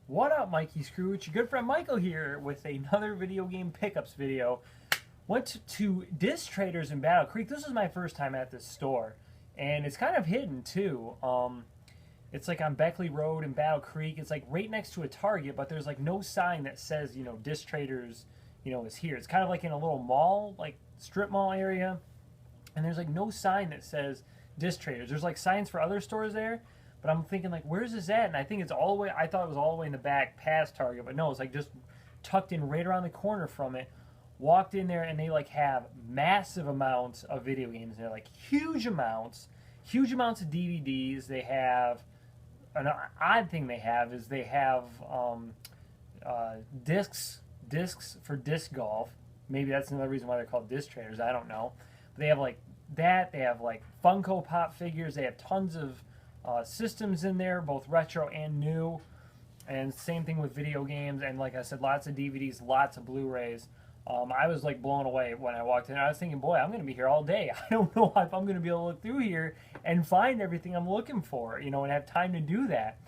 What up, Mikey Scrooge? Your good friend Michael here with another video game pickups video. Went to Disc Traders in Battle Creek. This is my first time at this store, and it's kind of hidden too. It's like on Beckley Road in Battle Creek. It's like right next to a Target, but there's like no sign that says, Disc Traders, is here. It's kind of like in a little mall, like strip mall area, and there's like no sign that says Disc Traders. There's like signs for other stores there, but I'm thinking like, where's this at? And I think it's all the way, I thought it was all the way in the back past Target, but no, it's like just tucked in right around the corner from it. Walked in there and they like have massive amounts of video games. They're like huge amounts of DVDs. They have, an odd thing they have is they have discs for disc golf. Maybe that's another reason why they're called Disc Traders. I don't know. But they have like that. They have like Funko Pop figures. They have tons of systems in there, both retro and new. And same thing with video games. And like I said, lots of DVDs, lots of Blu-rays. I was like blown away when I walked in. I was thinking, boy, I'm going to be here all day. I don't know if I'm going to be able to look through here and find everything I'm looking for, and have time to do that.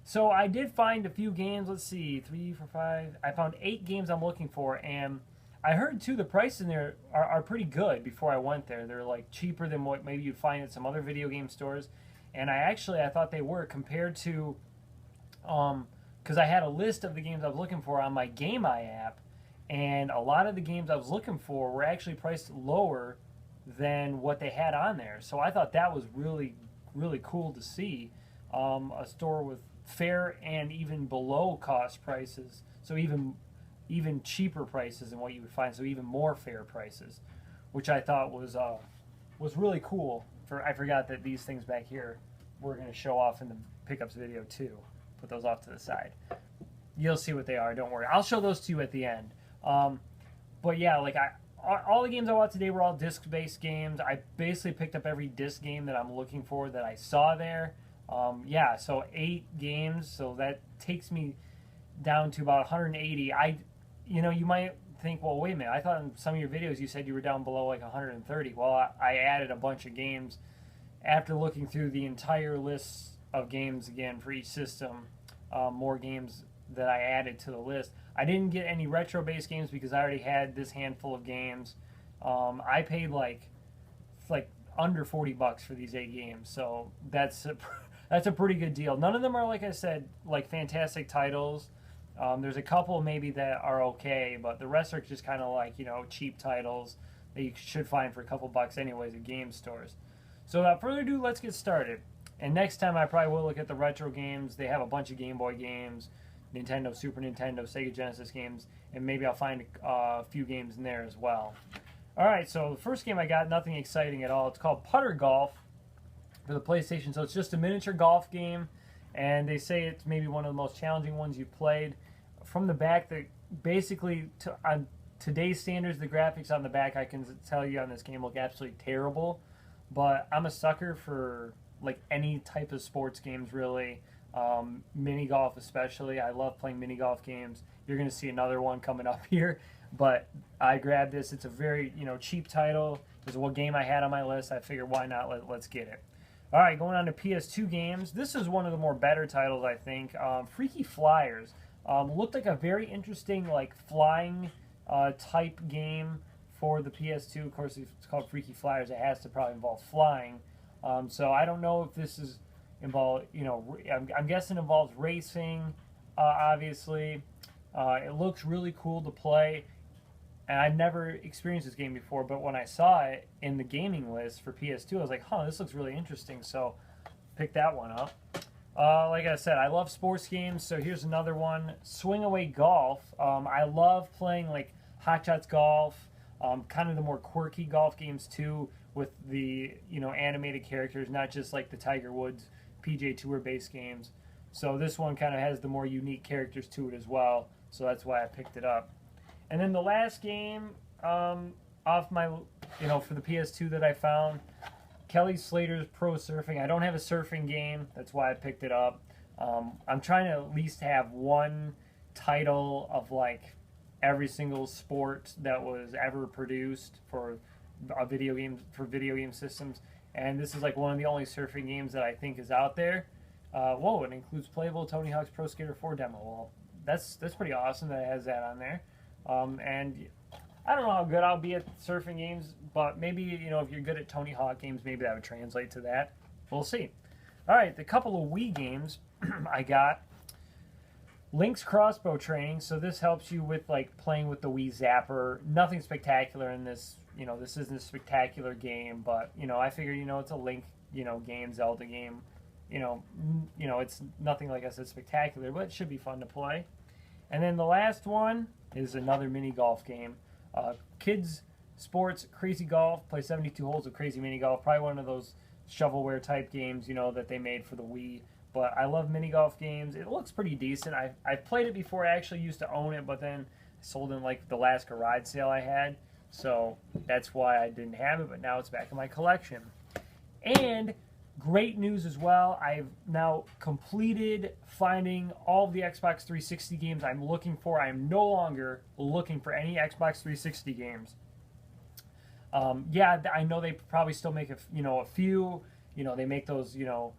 So I did find a few games. Let's see, 3, 4, 5. I found 8 games I'm looking for, and I heard too the prices in there are pretty good. Before I went there, they're like cheaper than what maybe you'd find at some other video game stores, and I thought they were compared to, because I had a list of the games I was looking for on my GameEye app. And a lot of the games I was looking for were actually priced lower than what they had on there. So I thought that was really, really cool to see. A store with fair and even below cost prices. So even cheaper prices than what you would find. So even more fair prices, which I thought was really cool. I forgot that these things back here we're going to show off in the pickups video too. Put those off to the side. You'll see what they are. Don't worry. I'll show those to you at the end. But yeah, like all the games I bought today were all disc-based games. I basically picked up every disc game that I'm looking for that I saw there. Yeah, so 8 games. So that takes me down to about 180. You might think, well, wait a minute. I thought in some of your videos you said you were down below like 130. Well, I added a bunch of games after looking through the entire list of games again for each system. More games that I added to the list. I didn't get any retro-based games because I already had this handful of games. I paid like under $40 for these 8 games, so that's a pretty good deal. None of them are, like I said, like fantastic titles. There's a couple maybe that are okay, but the rest are just kind of like cheap titles that you should find for a couple bucks anyways at game stores. So without further ado, let's get started. And next time I probably will look at the retro games. They have a bunch of Game Boy games, Nintendo, Super Nintendo, Sega Genesis games, and maybe I'll find a few games in there as well. Alright, so the first game I got, nothing exciting at all. It's called Putter Golf for the PlayStation. So it's just a miniature golf game, and they say it's maybe one of the most challenging ones you've played. From the back, basically, on today's standards, the graphics on the back, I can tell you on this game look absolutely terrible. But I'm a sucker for like any type of sports games, really. Mini golf especially. I love playing mini golf games. You're going to see another one coming up here, but I grabbed this. It's a very cheap title. It was what game I had on my list. I figured why not, let's get it. All right, going on to PS2 games. This is one of the more better titles, I think. Freaky Flyers looked like a very interesting like flying type game for the PS2. Of course, it's called Freaky Flyers. It has to probably involve flying. So I don't know if this is involved, I'm guessing it involves racing, obviously. It looks really cool to play, and I've never experienced this game before, but when I saw it in the gaming list for PS2, I was like, huh, this looks really interesting, so pick that one up. Like I said, I love sports games, so here's another one, Swing Away Golf. I love playing like Hot Shots Golf, kind of the more quirky golf games too, with the animated characters, not just like the Tiger Woods PGA Tour based games. So this one kind of has the more unique characters to it as well, so that's why I picked it up. And then the last game off my for the PS2 that I found, Kelly Slater's Pro Surfing. I don't have a surfing game, that's why I picked it up. I'm trying to at least have one title of like every single sport that was ever produced for a video game systems, and this is like one of the only surfing games that I think is out there. Whoa, it includes playable Tony Hawk's Pro Skater 4 demo. Well, that's pretty awesome that it has that on there. And I don't know how good I'll be at surfing games, but maybe, you know, if you're good at Tony Hawk games, maybe that would translate to that. We'll see. All right, the couple of Wii games I got. Link's Crossbow Training, so this helps you with like playing with the Wii Zapper. Nothing spectacular in this, you know, this isn't a spectacular game, but, you know, I figure, you know, it's a Link, you know, game, Zelda game. You know, it's nothing, like I said, spectacular, but it should be fun to play. And then the last one is another mini golf game. Kids Sports Crazy Golf. Play 72 holes of Crazy Mini Golf. Probably one of those shovelware type games, you know, that they made for the Wii. But I love mini golf games. It looks pretty decent. I've played it before. I actually used to own it, but then I sold it in like the last garage sale I had. So that's why I didn't have it, but now it's back in my collection. And great news as well. I've now completed finding all of the Xbox 360 games I'm looking for. I am no longer looking for any Xbox 360 games. Yeah, I know they probably still make a few. You know, they make those, you know,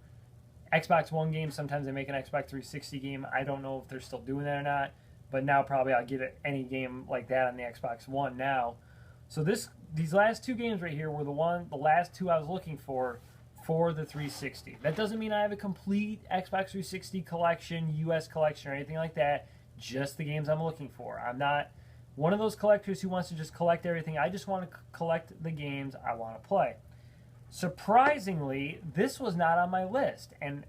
Xbox One games. Sometimes they make an Xbox 360 game. I don't know if they're still doing that or not. But now probably I'll get any game like that on the Xbox One now. So these last two games right here were the last two I was looking for the 360. That doesn't mean I have a complete Xbox 360 collection, US collection, or anything like that. Just the games I'm looking for. I'm not one of those collectors who wants to just collect everything. I just want to collect the games I want to play. Surprisingly, this was not on my list, and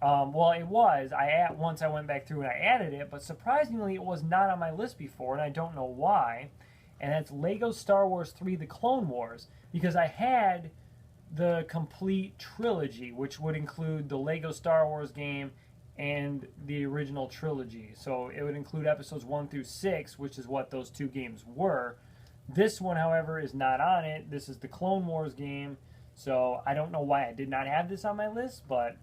well, it was. Once I went back through and I added it, but surprisingly, it was not on my list before, and I don't know why. And that's Lego Star Wars 3: The Clone Wars, because I had the complete trilogy, which would include the Lego Star Wars game and the original trilogy. So it would include episodes 1 through 6, which is what those two games were. This one, however, is not on it. This is the Clone Wars game. So I don't know why I did not have this on my list, but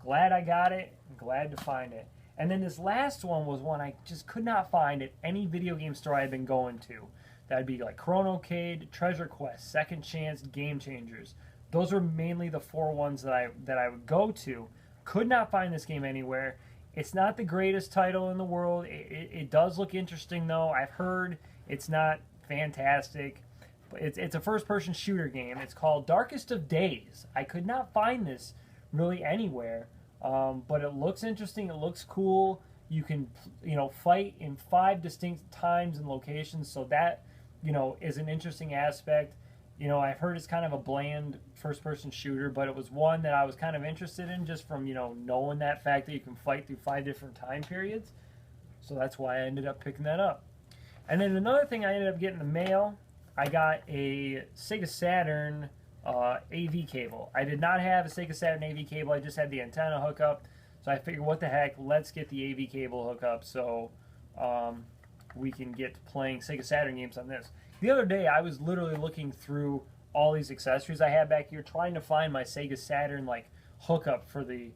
glad I got it. Glad to find it. And then this last one was one I just could not find at any video game store I've been going to. That'd be like Chronocade, Treasure Quest, Second Chance, Game Changers. Those were mainly the four ones that I would go to. Could not find this game anywhere. It's not the greatest title in the world. It does look interesting, though. I've heard it's not fantastic. But it's a first-person shooter game. It's called Darkest of Days. I could not find this really anywhere. But it looks interesting. It looks cool. You can, you know, fight in 5 distinct times and locations. So that, you know, is an interesting aspect. You know, I've heard it's kind of a bland first-person shooter, but it was one that I was kind of interested in just from, you know, knowing that fact that you can fight through 5 different time periods. So that's why I ended up picking that up. And then another thing I ended up getting in the mail, I got a Sega Saturn AV cable. I did not have a Sega Saturn AV cable. I just had the antenna hookup. So I figured, what the heck, let's get the AV cable hookup so we can get playing Sega Saturn games on this. The other day, I was literally looking through all these accessories I had back here, trying to find my Sega Saturn like hookup for the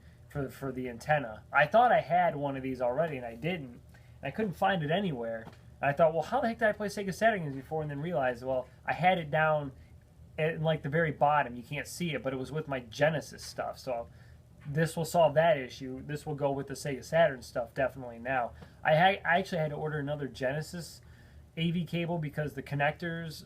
antenna. I thought I had one of these already, and I didn't. And I couldn't find it anywhere. And I thought, well, how the heck did I play Sega Saturn games before? And then realized, well, I had it down at like the very bottom. You can't see it, but it was with my Genesis stuff. So this will solve that issue. This will go with the Sega Saturn stuff definitely now. I actually had to order another Genesis AV cable because the connectors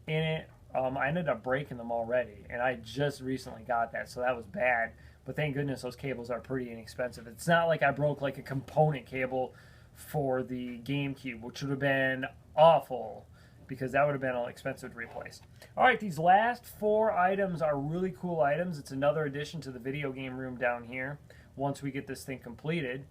in it, I ended up breaking them already, and I just recently got that, so that was bad. But thank goodness those cables are pretty inexpensive. It's not like I broke like a component cable for the GameCube, which would have been awful because that would have been expensive to replace. All right, these last 4 items are really cool items. It's another addition to the video game room down here. Once we get this thing completed,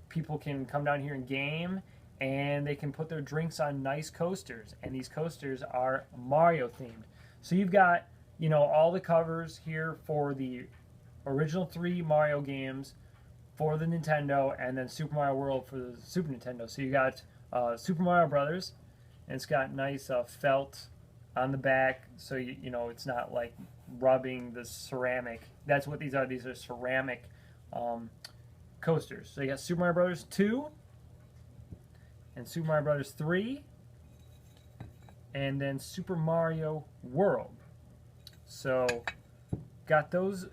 people can come down here and game, and they can put their drinks on nice coasters, and these coasters are Mario themed. So you've got, you know, all the covers here for the original 3 Mario games for the Nintendo, and then Super Mario World for the Super Nintendo. So you got Super Mario Brothers, and it's got nice felt on the back, so you know it's not like rubbing the ceramic. That's what these are. These are ceramic coasters. So you got Super Mario Brothers 2, and Super Mario Brothers 3, and then Super Mario World. So got those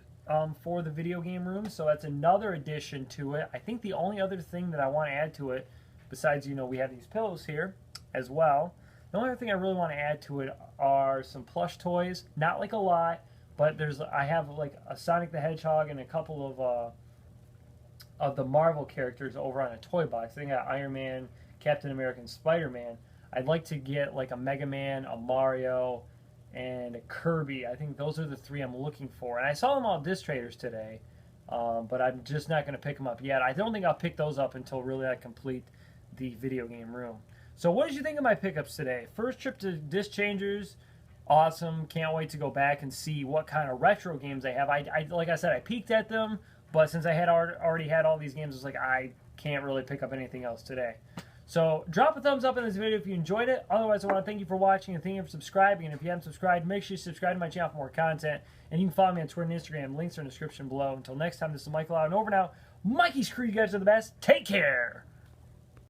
for the video game room, so that's another addition to it. I think the only other thing that I want to add to it, besides, you know, we have these pillows here as well, the only other thing I really want to add to it are some plush toys. Not like a lot, but I have like a Sonic the Hedgehog and a couple of the Marvel characters over on a toy box. I think I got Iron Man, Captain America, and Spider-Man. I'd like to get like a Mega Man, a Mario, and a Kirby. I think those are the three I'm looking for. And I saw them all at Disc Traders today, but I'm just not going to pick them up yet. I don't think I'll pick those up until really I complete the video game room. So what did you think of my pickups today? First trip to Disc Changers, awesome. Can't wait to go back and see what kind of retro games they have. Like I said, I peeked at them, but since I had already had all these games, I was like, I can't really pick up anything else today. So drop a thumbs up in this video if you enjoyed it. Otherwise, I want to thank you for watching and thank you for subscribing. And if you haven't subscribed, make sure you subscribe to my channel for more content. And you can follow me on Twitter and Instagram. Links are in the description below. Until next time, this is Michael out and over now. Mikey, screw you guys are the best. Take care.